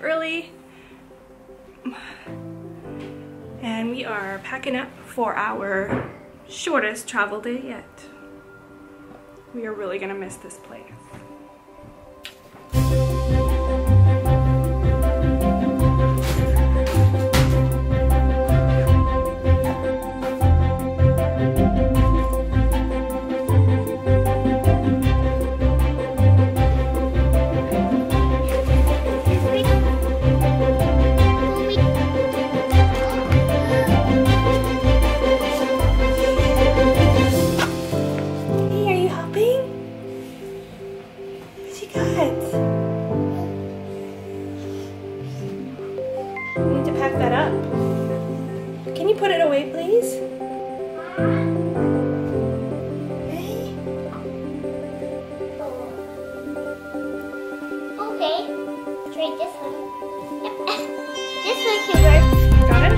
early. And we are packing up for our shortest travel day yet. We are really gonna miss this place. Put it away, please. Okay. Try this one. Yep. This one can work. Got it?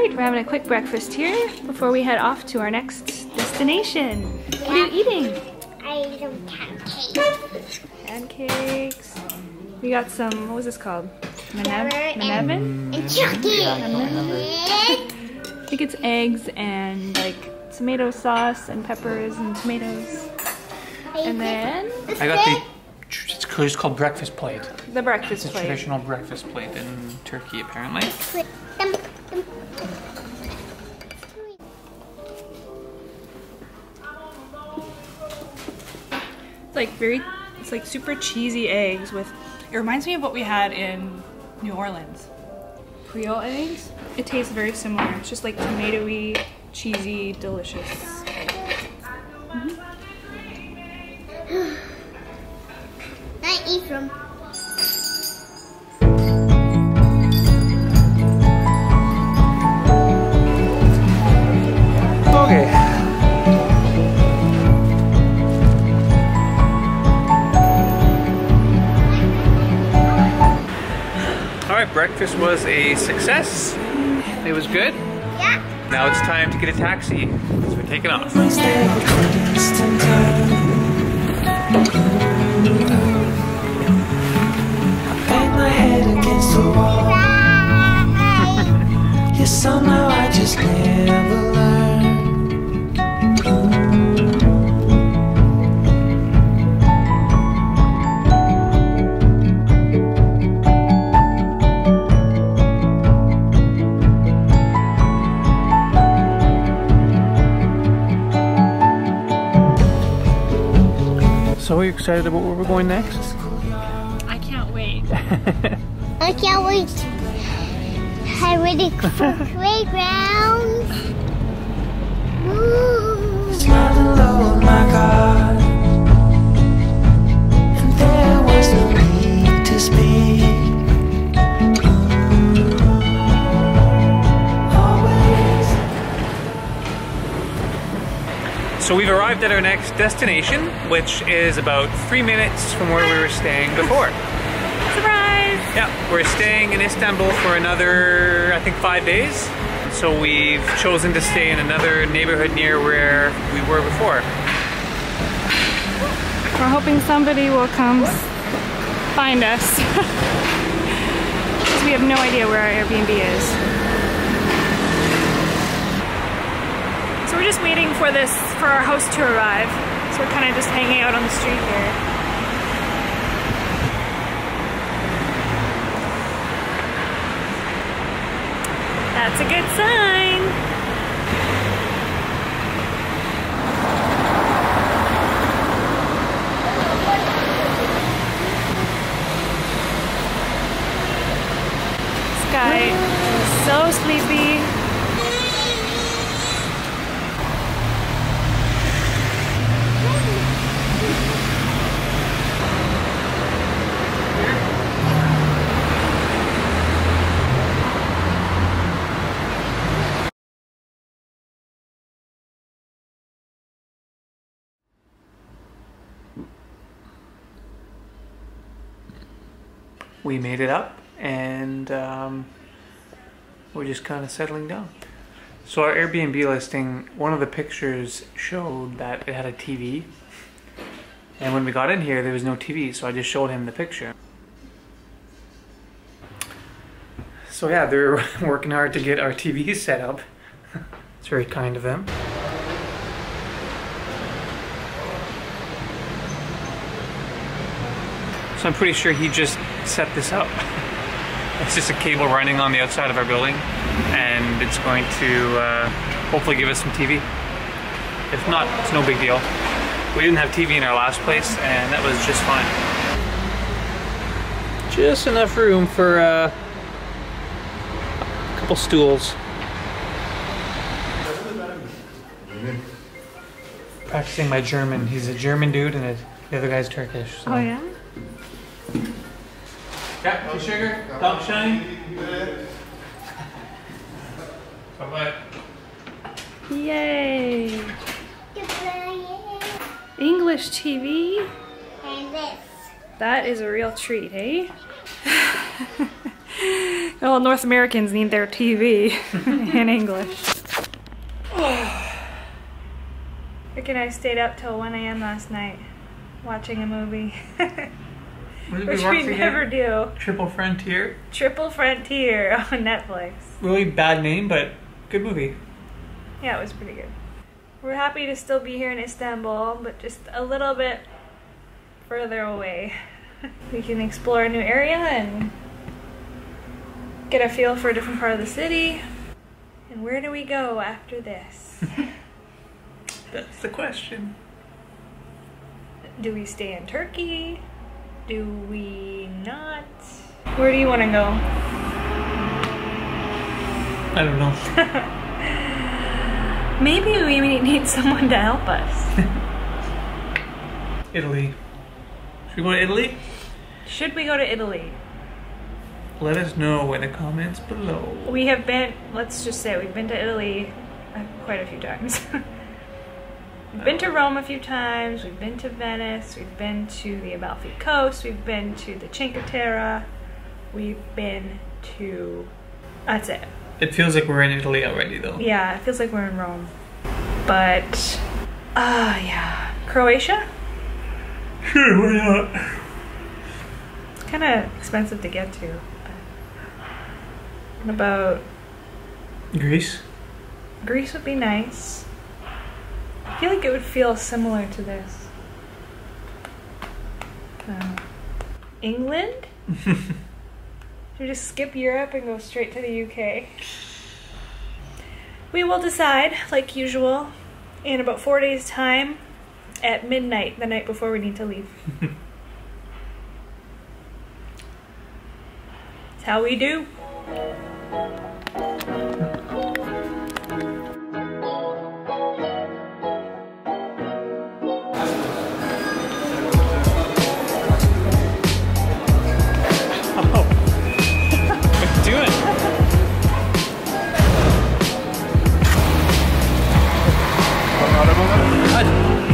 We're having a quick breakfast here before we head off to our next destination. What are you eating? I ate some pancakes. Pancakes. We got some, what was this called? Menemen? And chocolate. I think it's eggs and like tomato sauce and peppers and tomatoes. And then I got the, it's called breakfast plate. the breakfast It's a plate. traditional breakfast plate in Turkey apparently. It's like super cheesy eggs with, it reminds me of what we had in New Orleans. Creole eggs. It tastes very similar. It's just like tomatoey, cheesy, delicious. I eat from. Okay. Alright, breakfast was a success. It was good. Yeah. Now it's time to get a taxi, so we're taking off. Somehow I just never learned. So are you excited about where we're going next? I can't wait. I can't wait. I'm ready for playground. Smiling low, oh my God. And there was no need to speak. So we've arrived at our next destination, which is about 3 minutes from where we were staying before. Surprise! Yeah, we're staying in Istanbul for another, I think, 5 days. So we've chosen to stay in another neighborhood near where we were before. We're hoping somebody will come find us. Because we have no idea where our Airbnb is. So we're just waiting for our host to arrive. So we're kind of just hanging out on the street here. That's a good sign. Sky is so sleepy. we made it up, and we're just kind of settling down. So our Airbnb listing, one of the pictures showed that it had a TV, and when we got in here there was no TV, so I just showed him the picture. So yeah, they're working hard to get our TV set up. It's very kind of them. So I'm pretty sure he just set this up. It's just a cable running on the outside of our building, and it's going to hopefully give us some TV. If not, it's no big deal. We didn't have TV in our last place, and that was just fine. Just enough room for a couple stools. Practicing my German. He's a German dude, and the other guy's Turkish. So. Oh yeah? Yeah, sugar, top shine. Bye-bye. Yay! Goodbye. English TV? And this. That is a real treat, eh? Well, North Americans need their TV in English. Rick and I stayed up till 1 a.m. last night watching a movie. Which we never do. Triple Frontier. Triple Frontier on Netflix. Really bad name, but good movie. Yeah, it was pretty good. We're happy to still be here in Istanbul, but just a little bit further away. We can explore a new area and get a feel for a different part of the city. And where do we go after this? That's the question. Do we stay in Turkey? Do we not? Where do you want to go? I don't know. Maybe we need someone to help us. Italy. Should we go to Italy? Should we go to Italy? Let us know in the comments below. We have been, let's just say, we've been to Italy quite a few times. We've been to Rome a few times, we've been to Venice, we've been to the Amalfi Coast, we've been to the Cinque Terre, we've been to... that's it. It feels like we're in Italy already though. Yeah, it feels like we're in Rome. But, yeah. Croatia? Sure, why not? It's kind of expensive to get to. What about... Greece? Greece would be nice. I feel like it would feel similar to this. England? Should we just skip Europe and go straight to the UK? We will decide, like usual, in about 4 days' time at midnight, the night before we need to leave. That's how we do.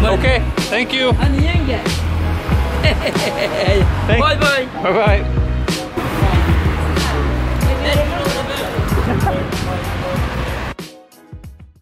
Okay, thank you. Thank Bye bye. Bye bye.